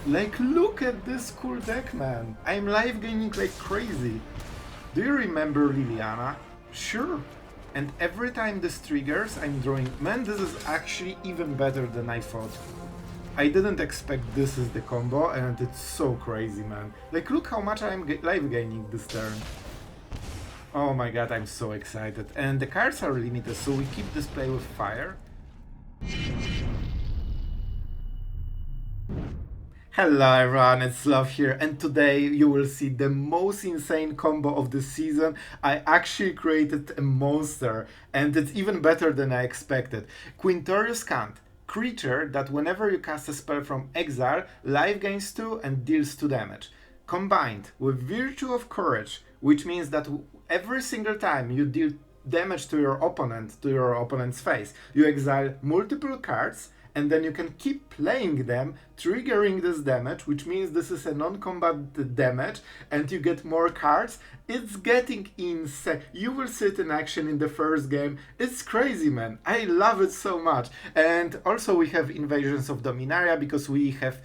Like, look at this cool deck, man. I'm live gaining like crazy. Do you remember Liliana? Sure. And every time this triggers, I'm drawing. Man, this is actually even better than I thought. I didn't expect this is the combo, and it's so crazy, man. Like, look how much I'm live gaining this turn. Oh my god, I'm so excited. And the cards are limited, so we keep this play with fire. Hello everyone, it's Sloth here, and today you will see the most insane combo of the season. I actually created a monster, and it's even better than I expected. Quintorius Kand, creature that whenever you cast a spell from exile, life gains 2 and deals 2 damage. Combined with Virtue of Courage, which means that every single time you deal damage to your opponent's face, you exile multiple cards, and then you can keep playing them, triggering this damage, which means this is a non-combat damage, and you get more cards. It's getting insane. You will see it in action in the first game. It's crazy, man. I love it so much. And also we have Invasions of Dominaria, because we have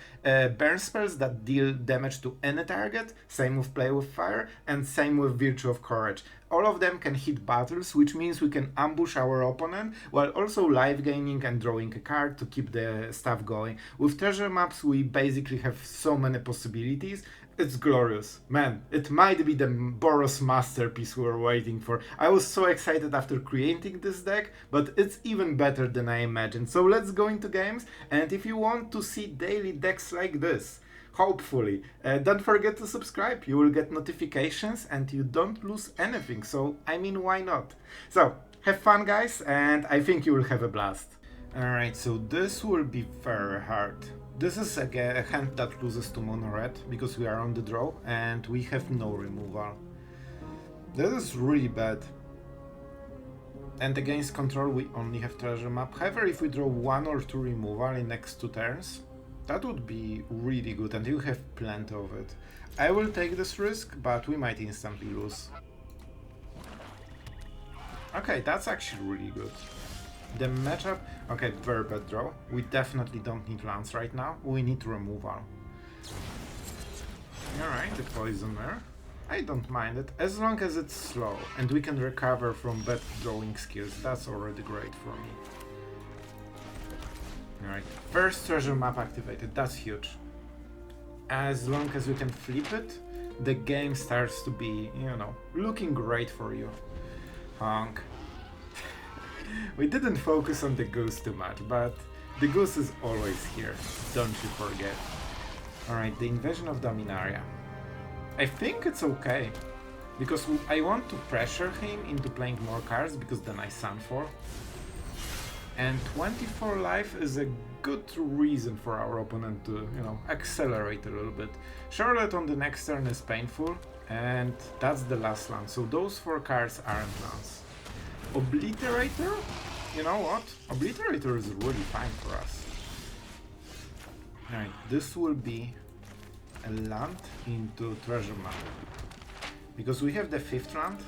burn spells that deal damage to any target, same with Play with Fire, and same with Virtue of Courage. All of them can hit battles, which means we can ambush our opponent while also life gaining and drawing a card to keep the stuff going. With treasure maps we basically have so many possibilities. It's glorious. Man, it might be the Boros masterpiece we were waiting for. I was so excited after creating this deck, but it's even better than I imagined. So let's go into games, and if you want to see daily decks like this, hopefully, don't forget to subscribe. You will get notifications and you don't lose anything. So, I mean, why not? So, have fun, guys, and I think you will have a blast. Alright, so this will be very hard. This is a hand that loses to mono red because we are on the draw and we have no removal. This is really bad. And against control we only have treasure map. However, if we draw 1 or 2 removal in next 2 turns, that would be really good, and you have plenty of it. I will take this risk, but we might instantly lose. Okay, that's actually really good. The matchup... Okay, very bad draw. We definitely don't need lands right now. We need removal. Alright, the poisoner. I don't mind it, as long as it's slow, and we can recover from bad drawing skills. That's already great for me. Alright, first treasure map activated, that's huge. As long as you can flip it, the game starts to be, you know, looking great for you. Honk. We didn't focus on the goose too much, but the goose is always here, don't you forget. Alright, the Invasion of Dominaria. I think it's okay, because I want to pressure him into playing more cards, because then I Sunfall. And 24 life is a good reason for our opponent to, you know, accelerate a little bit. Charlotte on the next turn is painful, and that's the last land, so those 4 cards aren't lands. Obliterator? You know what? Obliterator is really fine for us. Alright, this will be a land into treasure map. Because we have the 5th land,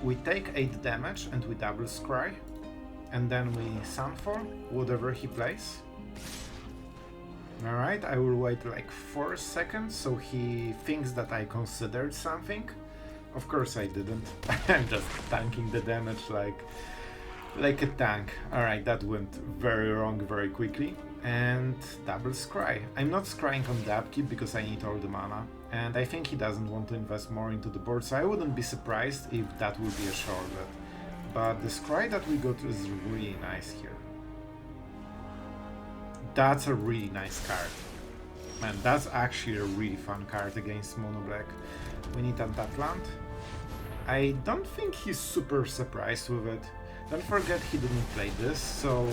we take 8 damage and we double scry. And then we Sunfall, whatever he plays. Alright, I will wait like 4 seconds so he thinks that I considered something. Of course I didn't. I'm just tanking the damage like a tank. Alright, that went very wrong very quickly. And double scry. I'm not scrying on the upkeep because I need all the mana. And I think he doesn't want to invest more into the board, so I wouldn't be surprised if that would be a short bet. But the scry that we got is really nice here. That's a really nice card. Man, that's actually a really fun card against mono black. We need untap land. I don't think he's super surprised with it. Don't forget he didn't play this, so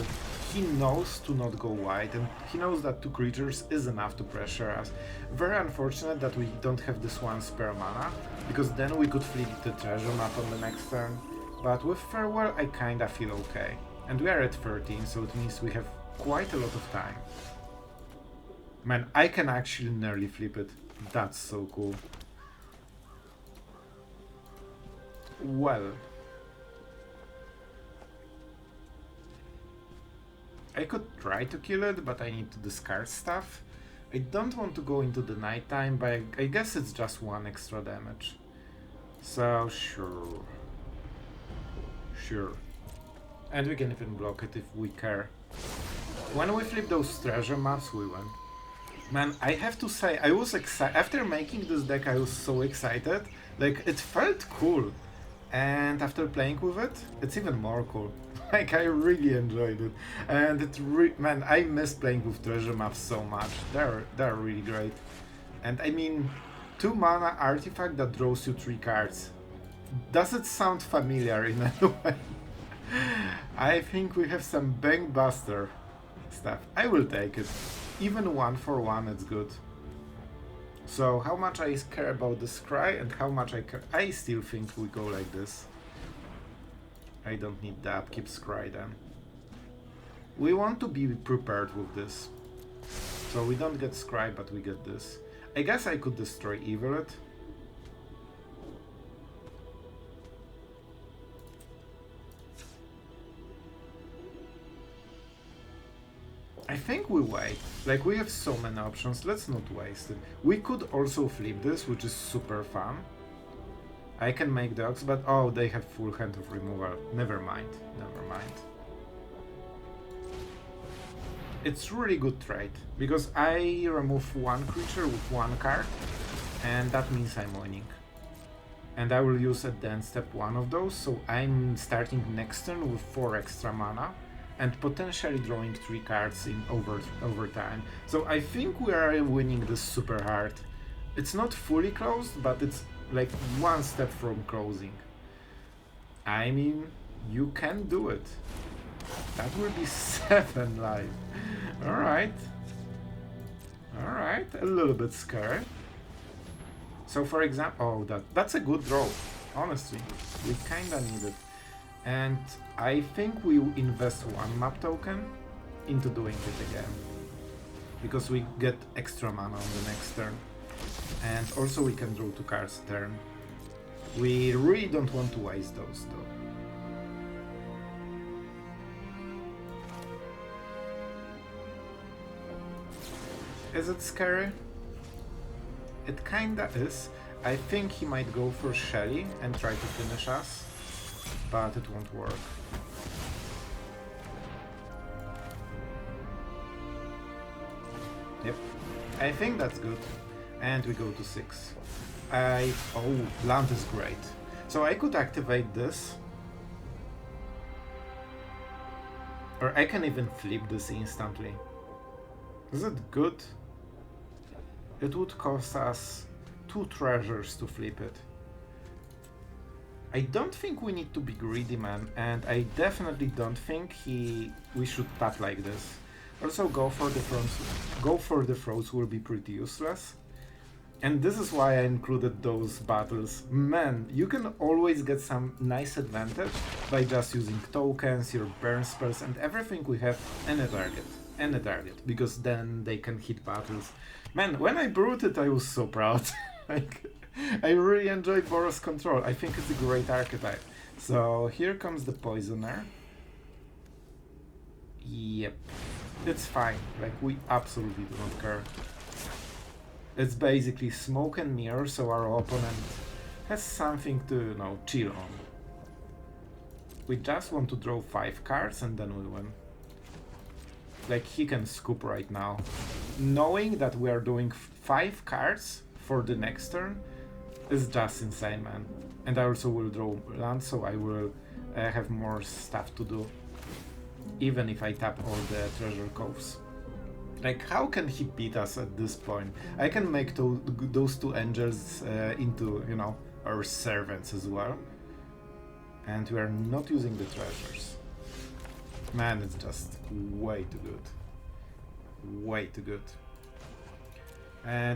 he knows to not go wide, and he knows that 2 creatures is enough to pressure us. Very unfortunate that we don't have this 1 spare mana, because then we could flip the treasure map on the next turn. But with Farewell I kinda feel okay. And we are at 13, so it means we have quite a lot of time. Man, I can actually nearly flip it. That's so cool. Well. I could try to kill it, but I need to discard stuff. I don't want to go into the nighttime, but I guess it's just 1 extra damage. So, sure. Sure. And we can even block it if we care. When we flip those treasure maps, we win. Man, I have to say, I was excited. After making this deck, I was so excited. Like, it felt cool. And after playing with it, it's even more cool. Like, I really enjoyed it. And man, I miss playing with treasure maps so much. They're really great. And I mean, 2 mana artifact that draws you 3 cards. Does it sound familiar in any way? I think we have some Bankbuster stuff. I will take it. Even 1 for 1, it's good. So how much I care about the scry and how much I care. I still think we go like this. I don't need the upkeep scry then. We want to be prepared with this. So we don't get scry, but we get this. I guess I could destroy Evelet. I think we wait. Like, we have so many options, let's not waste it. We could also flip this, which is super fun. I can make dogs, but oh, they have full hand of removal. Never mind, never mind. It's really good trade, because I remove 1 creature with 1 card, and that means I'm winning. And I will use at the end step 1 of those, so I'm starting next turn with 4 extra mana, and potentially drawing 3 cards in over time. So I think we are winning this super hard. It's not fully closed, but it's like 1 step from closing. I mean, you can do it. That will be 7 life. Alright. Alright, a little bit scary. So for example, oh, that's a good draw. Honestly, we kinda need it. And I think we invest 1 map token into doing it again. Because we get extra mana on the next turn. And also we can draw 2 cards a turn. We really don't want to waste those though. Is it scary? It kinda is. I think he might go for Shelly and try to finish us, but it won't work. Yep, I think that's good. And we go to 6. Oh, land is great. So I could activate this. Or I can even flip this instantly. Is it good? It would cost us 2 treasures to flip it. I don't think we need to be greedy, man, and I definitely don't think we should tap like this. Also, go for the froze will be pretty useless. And this is why I included those battles. Man, you can always get some nice advantage by just using tokens, your burn spells, and everything we have, any target, because then they can hit battles. Man, when I brewed it, I was so proud. Like, I really enjoyed Boros Control. I think it's a great archetype. So here comes the Poisoner. Yep, it's fine. Like, we absolutely do not care. It's basically smoke and mirror, so our opponent has something to, you know, chill on. We just want to draw 5 cards and then we win. Like, he can scoop right now. Knowing that we are doing 5 cards for the next turn is just insane, man. And I also will draw land, so I will have more stuff to do. Even if I tap all the treasure coves. Like, how can he beat us at this point? I can make those 2 angels into, you know, our servants as well. And we are not using the treasures. Man, it's just way too good. Way too good.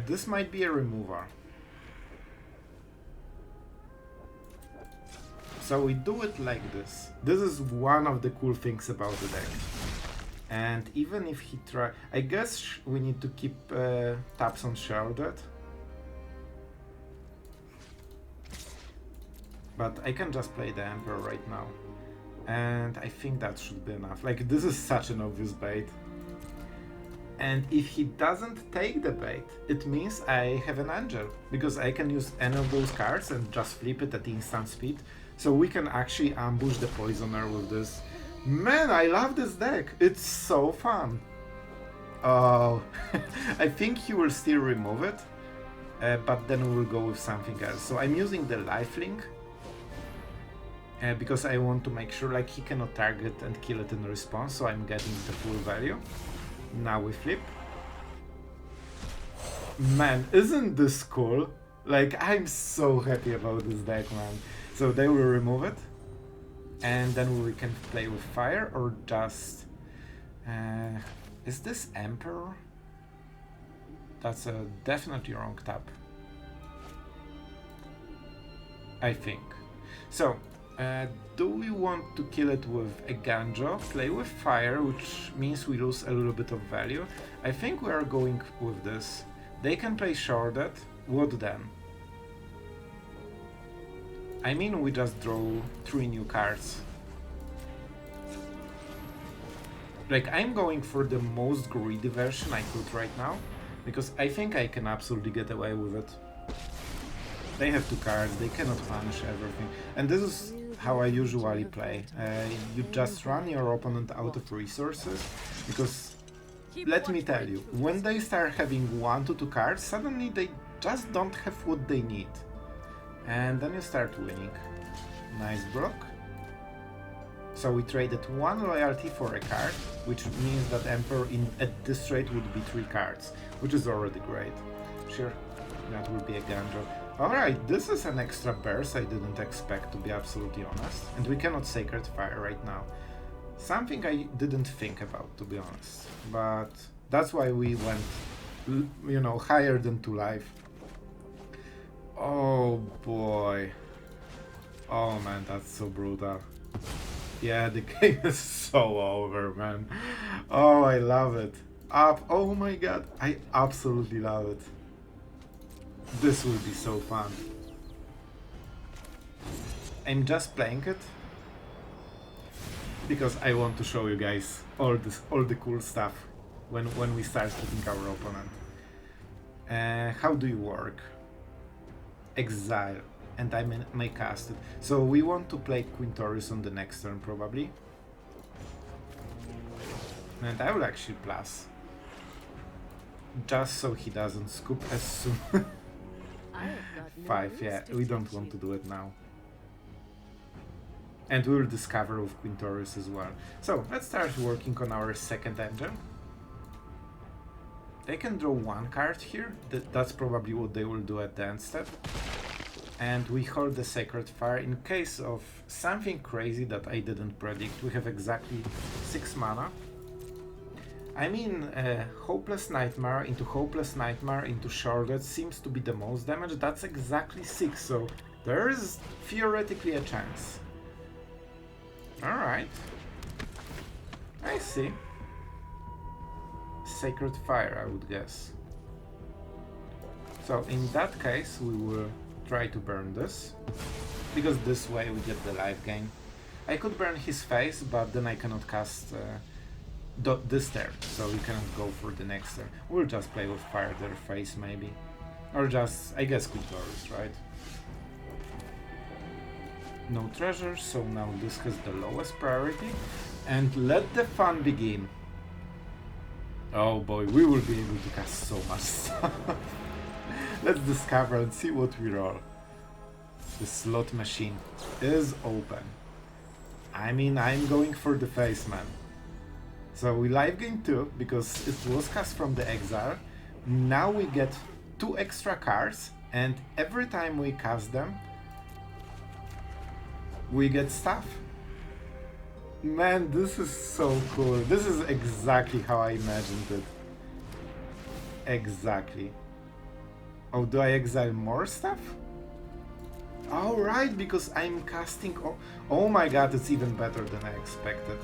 This might be a remover. So we do it like this. This is one of the cool things about the deck. And even if he try... I guess we need to keep taps on Shrouded. But I can just play the Emperor right now. And I think that should be enough. Like, this is such an obvious bait. And if he doesn't take the bait, it means I have an angel, because I can use any of those cards and just flip it at instant speed. So we can actually ambush the poisoner with this. Man, I love this deck. It's so fun. Oh, I think he will still remove it, but then we'll go with something else. So I'm using the lifelink because I want to make sure like he cannot target and kill it in response, so I'm getting the full value. Now we flip. Man, isn't this cool? Like, I'm so happy about this deck, man. So they will remove it, and then we can play with fire or just... is this Emperor? That's a definitely wrong tap, I think. So, do we want to kill it with Eiganjo, play with fire, which means we lose a little bit of value? I think we are going with this. They can play Shrouded. What then? I mean, we just draw 3 new cards. Like, I'm going for the most greedy version I could right now, because I think I can absolutely get away with it. They have 2 cards, they cannot punish everything. And this is how I usually play. You just run your opponent out of resources, because let me tell you, when they start having 1 to 2 cards, suddenly they just don't have what they need. And then you start winning. Nice block. So we traded 1 loyalty for a card, which means that Emperor at this rate would be 3 cards, which is already great. Sure, that will be a Eiganjo. Alright, this is an extra burst I didn't expect, to be absolutely honest. And we cannot Sacred Fire right now. Something I didn't think about, to be honest. But that's why we went, you know, higher than 2 life. Oh boy. Oh man, that's so brutal. Yeah, the game is so over, man. Oh, I love it. Oh my god, I absolutely love it. This will be so fun. I'm just playing it because I want to show you guys all the cool stuff when we start hitting our opponent. How do you work? Exile, and I may cast it. So we want to play Quintorius on the next turn probably. And I will actually plus. Just so he doesn't scoop as soon. 5, yeah, we don't want to do it now. And we will discover with Quintorius as well. So let's start working on our second engine. They can draw 1 card here. That's probably what they will do at the end step. And we hold the Sacred Fire in case of something crazy that I didn't predict. We have exactly 6 mana. I mean, Hopeless Nightmare into Shrouded seems to be the most damage. That's exactly 6, so there is theoretically a chance. Alright. I see. Sacred Fire, I would guess. So in that case, we will try to burn this, because this way we get the life gain. I could burn his face, but then I cannot cast this turn, so we cannot go for the next turn. We'll just play with fire their face maybe, or just, I guess, Quintorius, right? No treasure, so now this has the lowest priority, and let the fun begin. Oh boy, we will be able to cast so much stuff. Let's discover and see what we roll. The slot machine is open. I mean, I'm going for the face, man. So we life gain 2 because it was cast from the exile. Now we get 2 extra cards, and every time we cast them, we get stuff. Man, this is so cool. This is exactly how I imagined it. Exactly. Oh, do I exile more stuff? Oh, right, because I'm casting... Oh my god, it's even better than I expected.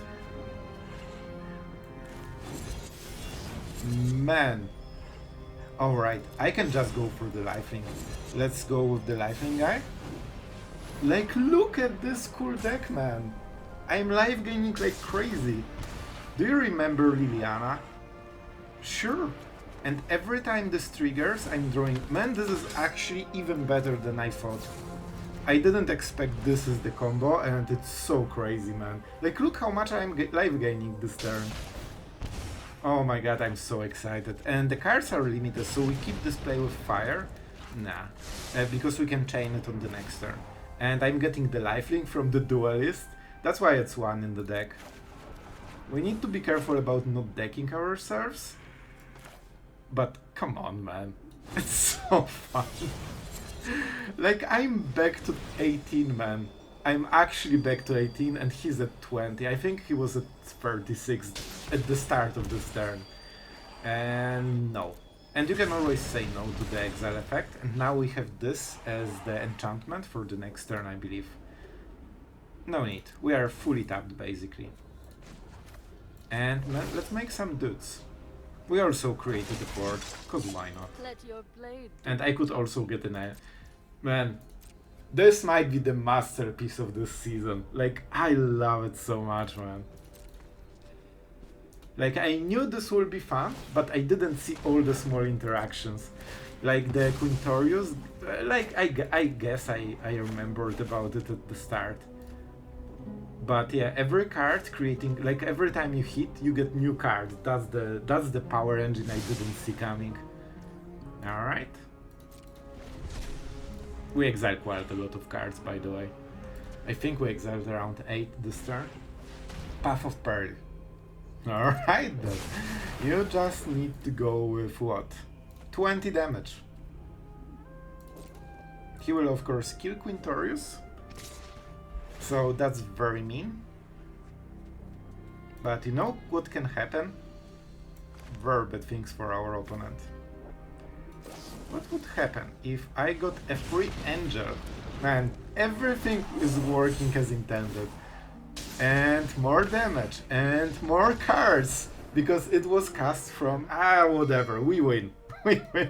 Man. Alright, I can just go for the lifelink. Let's go with the lifelink guy. Like, look at this cool deck, man. I'm life gaining like crazy. Do you remember Liliana? Sure. And every time this triggers, I'm drawing... Man, this is actually even better than I thought. I didn't expect this is the combo, and it's so crazy, man. Like, look how much I'm life gaining this turn. Oh my god, I'm so excited. And the cards are limited, so we keep this play with fire? Nah, because we can chain it on the next turn. And I'm getting the lifelink from the Duelist. That's why it's 1 in the deck. We need to be careful about not decking ourselves. But come on, man. It's so fun. Like, I'm back to 18, man. I'm actually back to 18 and he's at 20. I think he was at 36 at the start of this turn. And no. And you can always say no to the exile effect. And now we have this as the enchantment for the next turn, I believe. No need. We are fully tapped, basically. And let's make some dudes. We also created a board, cause why not? And I could also get an... Man, this might be the masterpiece of this season. Like, I love it so much, man. Like, I knew this would be fun, but I didn't see all the small interactions. Like the Quintorius, like, I guess I remembered about it at the start. But yeah, every card creating, like, every time you hit, you get new cards. That's the power engine I didn't see coming. Alright. We exiled quite a lot of cards, by the way. I think we exiled around 8 this turn. Path of Pearl. Alright then. You just need to go with what? 20 damage. He will of course kill Quintorius. So that's very mean. But you know what can happen? Very bad things for our opponent. What would happen if I got a free angel? Man, everything is working as intended. And more damage, and more cards! Because it was cast from... whatever, we win. We win.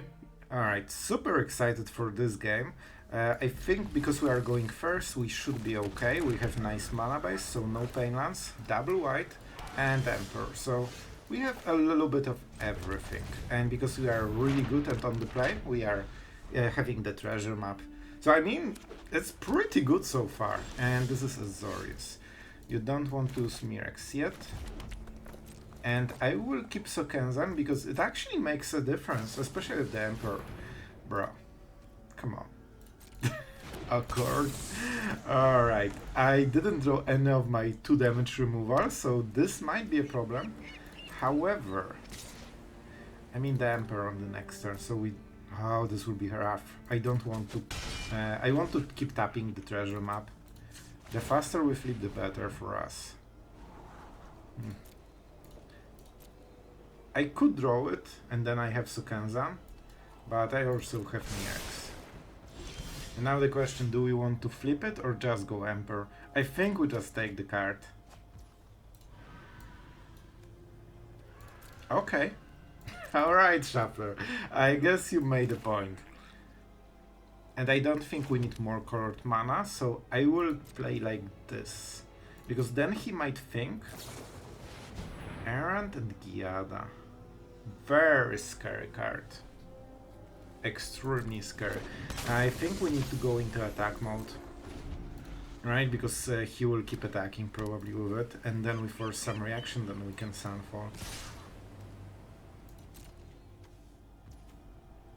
Alright, super excited for this game. I think because we are going first, we should be okay. We have nice mana base, so no pain lands, double white, and Emperor. So we have a little bit of everything. And because we are really good and on the play, we are having the treasure map. So I mean, it's pretty good so far. And this is Azorius. You don't want to use Mirrex yet. And I will keep Sokenzan because it actually makes a difference, especially with the Emperor. Bro, come on. Of course. Alright, I didn't draw any of my 2 damage removal, so this might be a problem. However, I mean the Emperor on the next turn, so we... Oh, this will be rough. I don't want to... I want to keep tapping the treasure map. The faster we flip, the better for us. I could draw it, and then I have Sokenzan, but I also have Mirrex. And now the question, do we want to flip it or just go Emperor? I think we just take the card. Okay. Alright, Shuffler. I guess you made a point. And I don't think we need more colored mana, so I will play like this. Because then he might think... Errant and Giada. Very scary card. Extremely scary. I think we need to go into attack mode. Right, because he will keep attacking probably with it. And then we force some reaction, then we can Sunfall.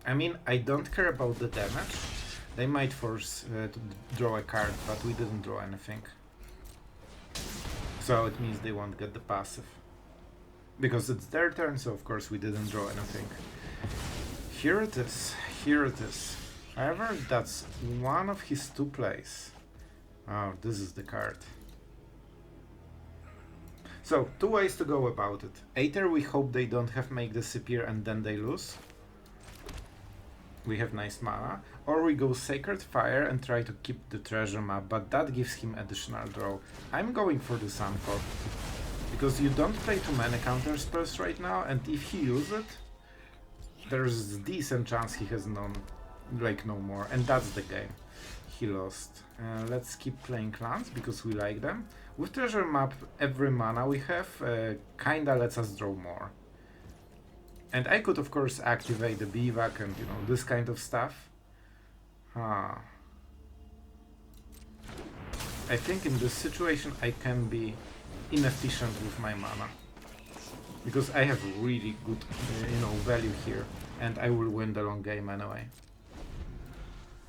I mean, I don't care about the damage. They might force to draw a card, but we didn't draw anything. So it means they won't get the passive. Because it's their turn, so of course we didn't draw anything. Here it is, here it is. However, that's one of his 2 plays. Oh, this is the card. So, 2 ways to go about it. Either we hope they don't have make disappear and then they lose. We have nice mana. Or we go Sacred Fire and try to keep the treasure map, but that gives him additional draw. I'm going for the Sunfall. Because you don't play too many counter spells right now, and if he uses it, there's a decent chance he has no more, and that's the game. He lost. Let's keep playing clans because we like them. With treasure map, every mana we have kinda lets us draw more. And I could of course activate the bivouac and, you know, this kind of stuff. I think in this situation I can be inefficient with my mana. Because I have really good, you know, value here. And I will win the long game anyway.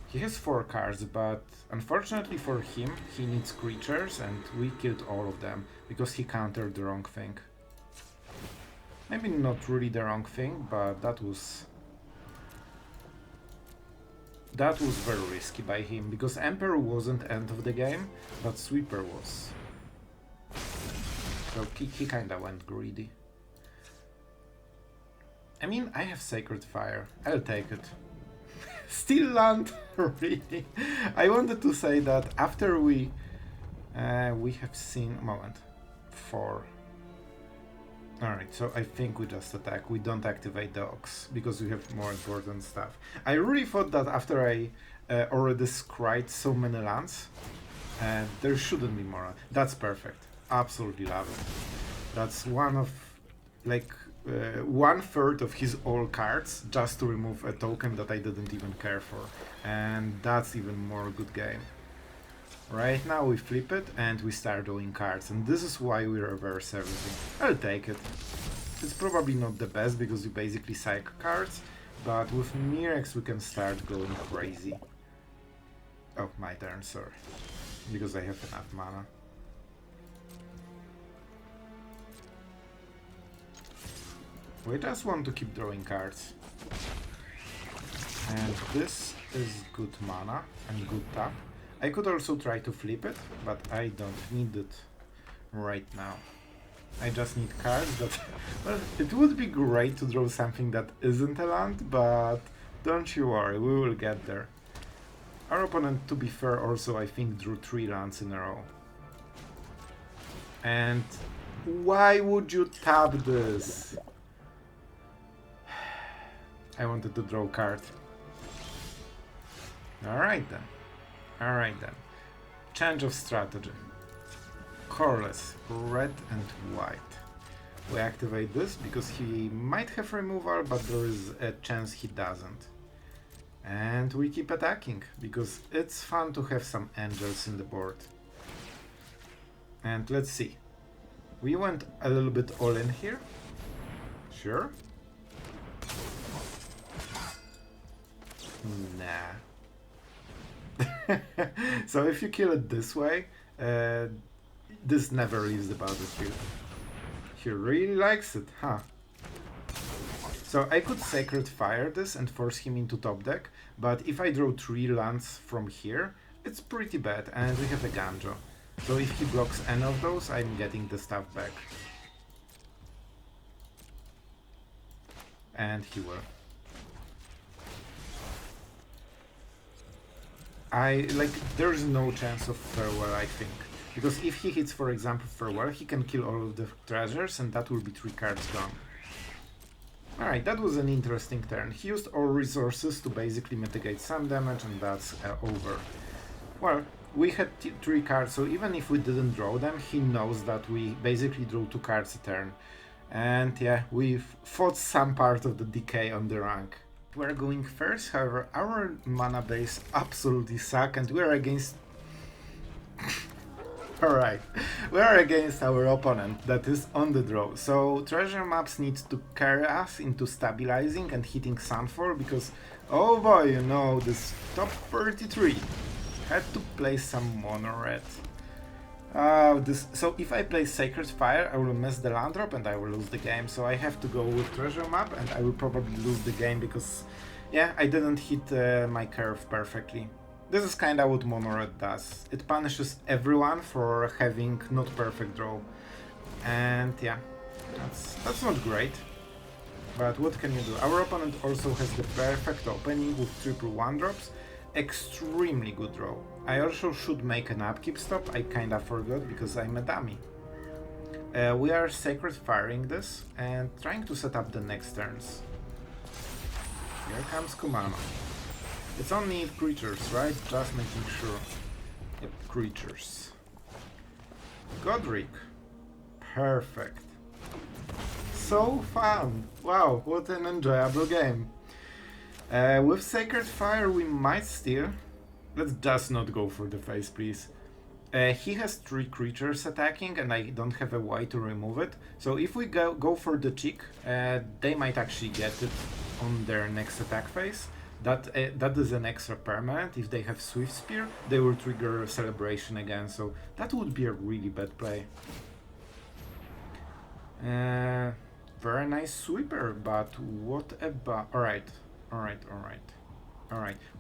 He has 4 cards, but unfortunately for him, he needs creatures, and we killed all of them, because he countered the wrong thing. Maybe not really the wrong thing, but that was very risky by him, because Emperor wasn't end of the game, but Sweeper was. So he kinda went greedy. I mean, I have Sacred Fire, I'll take it. Still land, really. I wanted to say that after we have seen moment 4. All right, so I think we just attack. We don't activate the Ox because we have more important stuff. I really thought that after I already scried so many lands, there shouldn't be more. That's perfect. Absolutely love it. That's one of like. 1/3 of his all cards just to remove a token that I didn't even care for, and that's even more good game. Right now we flip it and we start drawing cards, and this is why we reverse everything. I'll take it. It's probably not the best because you basically cycle cards, but with Mirrex we can start going crazy. Oh, my turn, sorry. Because I have enough mana. We just want to keep drawing cards. And this is good mana and good tap. I could also try to flip it, but I don't need it right now. I just need cards that... Well, it would be great to draw something that isn't a land, but don't you worry, we will get there. Our opponent, to be fair, also I think drew 3 lands in a row. And why would you tap this? I wanted to draw a card. Alright then. Alright then. Change of strategy. Colorless, red and white. We activate this because he might have removal, but there is a chance he doesn't. And we keep attacking, because it's fun to have some angels in the board. And let's see. We went a little bit all in here. Sure. Nah. So if you kill it this way, this never leaves the battlefield. He really likes it, huh? So I could Sacred Fire this and force him into top deck, but if I draw 3 lands from here, it's pretty bad, and we have Eiganjo. So if he blocks any of those, I'm getting the stuff back. And he will. There's no chance of Farewell, I think. Because if he hits, for example, Farewell, he can kill all of the treasures, and that will be 3 cards gone. Alright, that was an interesting turn. He used all resources to basically mitigate some damage, and that's over. Well, we had 3 cards, so even if we didn't draw them, he knows that we basically drew 2 cards a turn. And yeah, we've fought some part of the decay on the rank. We're going first, however, our mana base absolutely suck, and we're against... Alright, we're against our opponent that is on the draw, so treasure maps need to carry us into stabilizing and hitting Sunfall, because, oh boy, you know, this top 33 had to play some mono red. So if I play Sacred Fire, I will miss the land drop and I will lose the game, so I have to go with treasure map, and I will probably lose the game because, yeah, I didn't hit my curve perfectly. This is kinda what mono red does. It punishes everyone for having not perfect draw. And yeah, that's not great. But what can you do? Our opponent also has the perfect opening with triple 1-drops. Extremely good draw. I also should make an upkeep stop, I kinda forgot because I'm a dummy. We are Sacred Firing this and trying to set up the next turns. Here comes Kumano. It's only creatures, right? Just making sure. Yep, creatures. Godric. Perfect. so fun! Wow, what an enjoyable game. With Sacred Fire we might steal. Let's just not go for the face, please. He has 3 creatures attacking and I don't have a way to remove it. So if we go for the cheek, they might actually get it on their next attack phase. That is an extra permanent. If they have Swift Spear, they will trigger Celebration again, so that would be a really bad play. Very nice sweeper, but what about... Alright.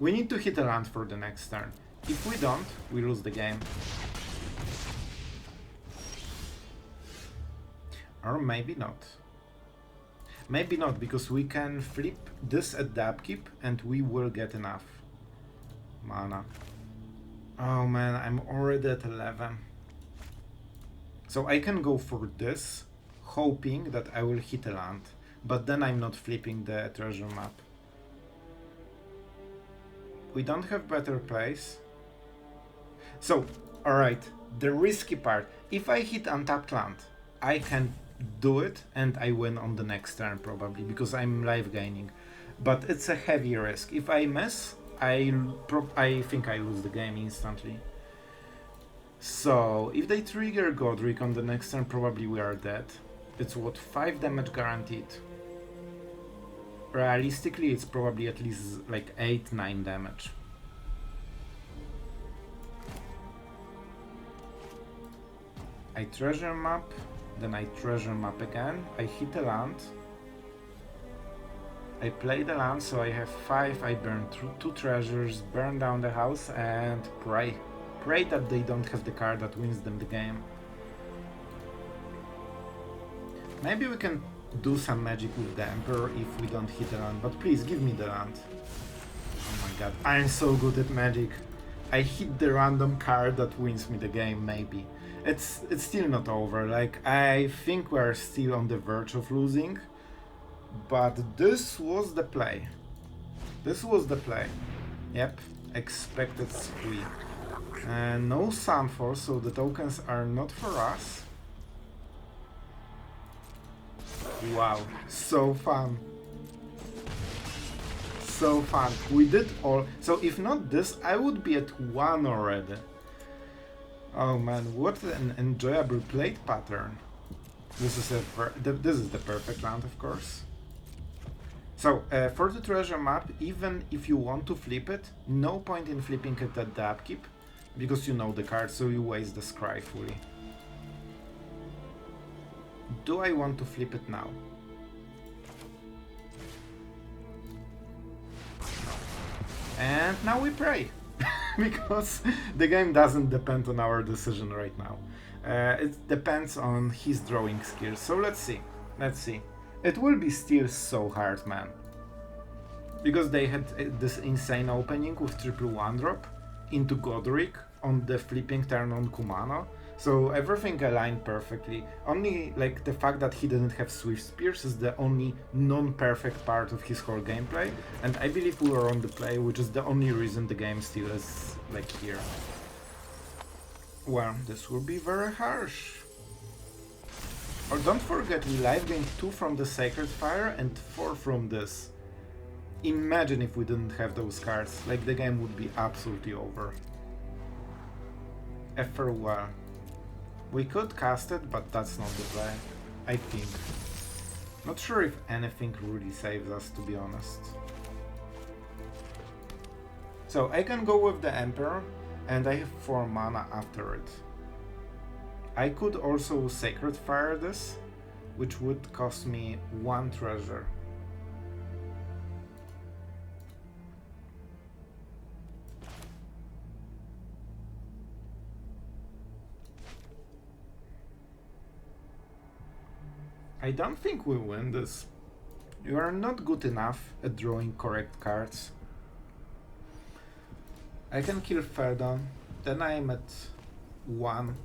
We need to hit a land for the next turn. If we don't, we lose the game. Or maybe not. Maybe not, because we can flip this at the upkeep and we will get enough mana. Oh man, I'm already at 11. So I can go for this, hoping that I will hit a land, but then I'm not flipping the treasure map. We don't have better plays. So, alright, the risky part. If I hit untapped land, I can do it and I win on the next turn probably, because I'm life gaining. But it's a heavy risk. If I miss, I think I lose the game instantly. So, if they trigger Godric on the next turn, probably we are dead. It's what, 5 damage guaranteed. Realistically, it's probably at least like 8-9 damage. I treasure map, then I treasure map again, I hit a land. I play the land, so I have 5, I burn 2 treasures, burn down the house and pray. Pray that they don't have the card that wins them the game. Maybe we can do some magic with the Emperor if we don't hit a land, but please give me the land. Oh my god, I'm so good at magic. I hit the random card that wins me the game, maybe. It's still not over, like I think we're still on the verge of losing, but this was the play. This was the play. Yep, expected squeak. No Sunfall, so the tokens are not for us. Wow, so fun. So fun. We did all. So if not this, I would be at 1 already. Oh man, what an enjoyable plate pattern. This is the perfect land, of course. So, for the treasure map, even if you want to flip it, no point in flipping it at the upkeep, because you know the card, so you waste the scry fully. Do I want to flip it now? And now we pray, because the game doesn't depend on our decision right now. It depends on his drawing skills, so let's see. It will be still so hard, man. Because they had this insane opening with triple 1-drop into Godric on the flipping turn on Kumano. So everything aligned perfectly. Only like the fact that he didn't have Swift Spears is the only non-perfect part of his whole gameplay. And I believe we were on the play, which is the only reason the game still is like here. Well, this will be very harsh. Or don't forget, we live gained 2 from the Sacred Fire and 4 from this. Imagine if we didn't have those cards, like the game would be absolutely over. A farewell. We could cast it, but that's not the play, I think. Not sure if anything really saves us, to be honest. So I can go with the Emperor, and I have 4 mana after it. I could also Sacred Fire this, which would cost me 1 treasure. I don't think we win this. You are not good enough at drawing correct cards. I can kill Ferdon, then I am at 1,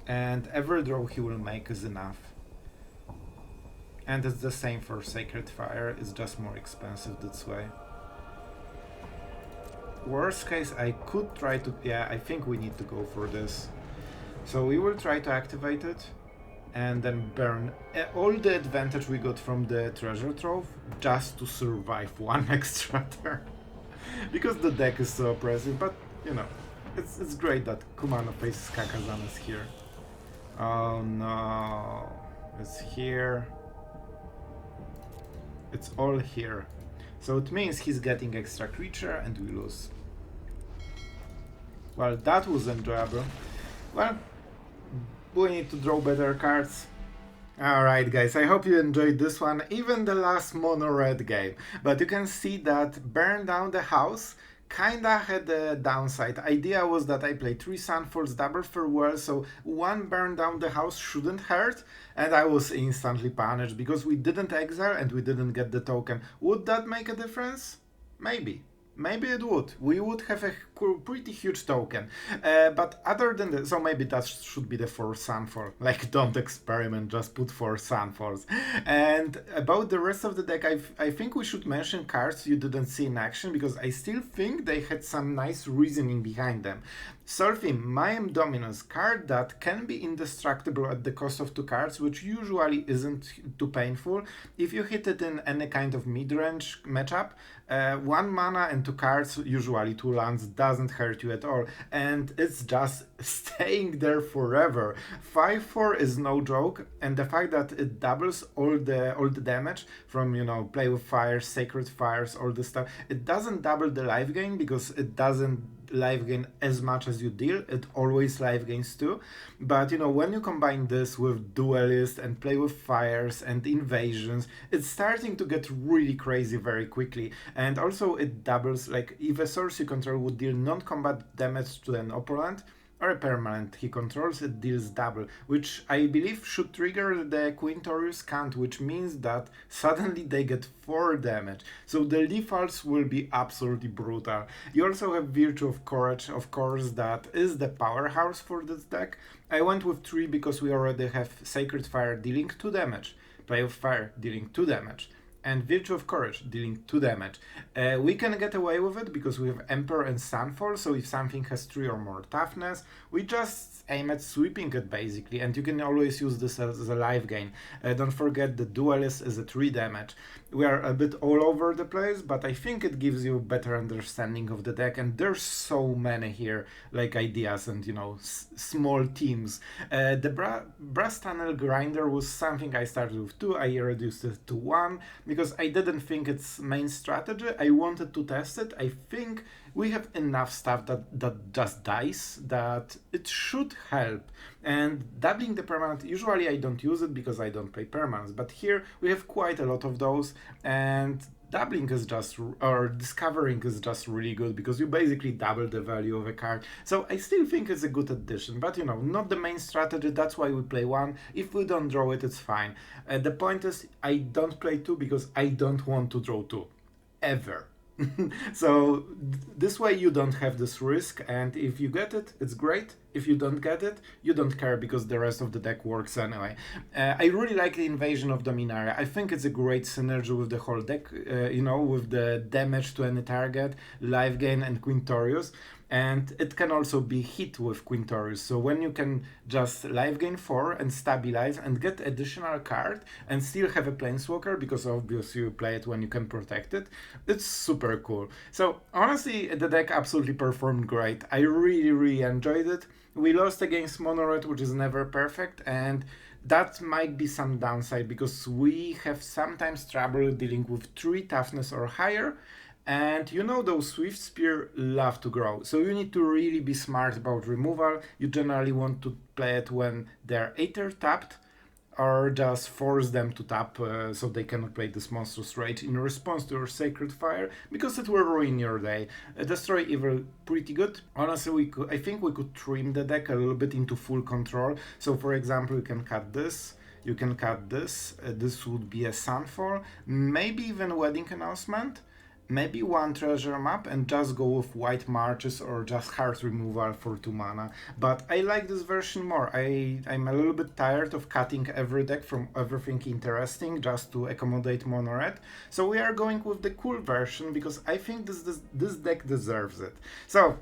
and every draw he will make is enough. And it's the same for Sacred Fire, it's just more expensive this way. Worst case, I could try to... yeah, I think we need to go for this. So we will try to activate it. and then burn all the advantage we got from the treasure trove just to survive one extra turn. Because the deck is so oppressive, but you know, it's great that Kumano faces Kakazan is here. Oh no, it's here. It's all here. So it means he's getting extra creature and we lose. Well, that was enjoyable. Well, we need to draw better cards. Alright guys, I hope you enjoyed this one, even the last mono red game. But you can see that Burn Down the House kinda had a downside. Idea was that I played 3 Sunfalls, double farewell, so 1 Burn Down the House shouldn't hurt, and I was instantly punished because we didn't exile and we didn't get the token. Would that make a difference? Maybe. Maybe it would. We would have a pretty huge token. But other than that, so maybe that should be the 4 Sunfall. Like, don't experiment, just put 4 Sunfalls. And about the rest of the deck, I think we should mention cards you didn't see in action, because I still think they had some nice reasoning behind them. Solphim, Mayhem Dominus, card that can be indestructible at the cost of 2 cards, which usually isn't too painful. If you hit it in any kind of mid-range matchup, 1 mana and 2 cards, usually 2 lands, doesn't hurt you at all, and it's just staying there forever. 5/4 is no joke, and the fact that it doubles all the damage from, you know, play with fire, sacred fires, all the stuff. It doesn't double the life gain because it doesn't life gain as much as you deal, it always life gains too. But you know, when you combine this with Duelist and play with fires and invasions, it's starting to get really crazy very quickly. And also it doubles, like if a source you control would deal non-combat damage to an opponent, or a permanent he controls, it deals double, which I believe should trigger the Quintorius Kand, which means that suddenly they get 4 damage. So the lethals will be absolutely brutal. You also have Virtue of Courage, of course, that is the powerhouse for this deck. I went with 3 because we already have Sacred Fire dealing 2 damage, Play of Fire dealing 2 damage, and Virtue of Courage dealing 2 damage. We can get away with it because we have Emperor and Sunfall, so if something has 3 or more toughness, we just aim at sweeping it basically, and you can always use this as a life gain. Don't forget the Duelist is a 3 damage. We are a bit all over the place, but I think it gives you a better understanding of the deck, and there's so many here, like ideas and, you know, small teams. The Brass Tunnel Grinder was something I started with 2, I reduced it to 1, because I didn't think it's main strategy. I wanted to test it. I think we have enough stuff that just dies, that it should help. And doubling the permanent, usually I don't use it because I don't play permanents, but here we have quite a lot of those, and doubling is just, or discovering is just really good because you basically double the value of a card. So I still think it's a good addition, but you know, not the main strategy, that's why we play 1. If we don't draw it, it's fine. The point is, I don't play 2 because I don't want to draw 2. Ever. So this way you don't have this risk, and if you get it, it's great. If you don't get it, you don't care because the rest of the deck works anyway. I really like the Invasion of Dominaria. I think it's a great synergy with the whole deck, you know, with the damage to any target, life gain, and Quintorius. And it can also be hit with Quintorius. So when you can just life gain 4 and stabilize and get additional card and still have a Planeswalker, because obviously you play it when you can protect it, it's super cool. So honestly, the deck absolutely performed great. I really enjoyed it. We lost against Mono Red, which is never perfect, and that might be some downside because we have sometimes trouble dealing with 3 toughness or higher. And you know, those Swift Spear love to grow, so you need to really be smart about removal. You generally want to play it when they're either tapped or just force them to tap so they cannot play this Monstrous Rage in response to your Sacred Fire, because it will ruin your day. Destroy Evil, pretty good. Honestly, I think we could trim the deck a little bit into full control. So for example, you can cut this, you can cut this, this would be a Sunfall, maybe even Wedding Announcement, maybe 1 treasure map, and just go with White Marches or just Heart Removal for 2 mana. But I like this version more. I'm a little bit tired of cutting every deck from everything interesting just to accommodate Mono Red. So we are going with the cool version because I think this deck deserves it. So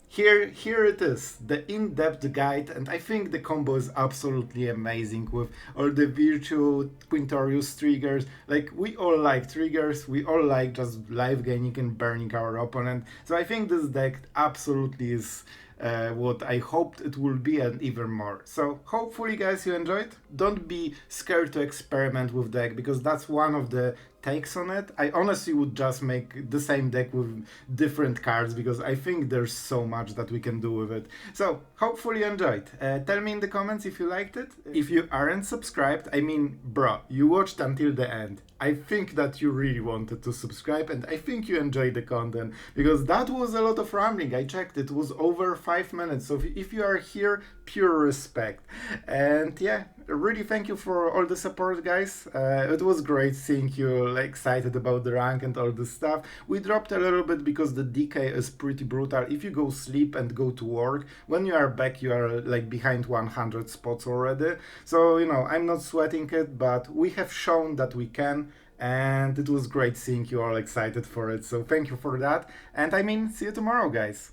here it is, the in-depth guide, and I think the combo is absolutely amazing with all the virtual Quintorius triggers. Like, we all like triggers, we all like just life gaining and burning our opponent. So I think this deck absolutely is what I hoped it will be, and even more. So hopefully guys you enjoyed. Don't be scared to experiment with deck, because that's one of the takes on it. I honestly would just make the same deck with different cards, because I think there's so much that we can do with it. So hopefully you enjoyed. Tell me in the comments if you liked it. If you aren't subscribed, I mean, bro, you watched until the end. I think that you really wanted to subscribe, and I think you enjoyed the content, because that was a lot of rambling. I checked, it was over 5 minutes. So if you are here, pure respect. And yeah, really thank you for all the support, guys. It was great seeing you like excited about the rank and all this stuff. We dropped a little bit because the decay is pretty brutal. If you go sleep and go to work, when you are back you are like behind 100 spots already. So, you know, I'm not sweating it, but we have shown that we can, and it was great seeing you all excited for it. So thank you for that, and I mean, see you tomorrow, guys.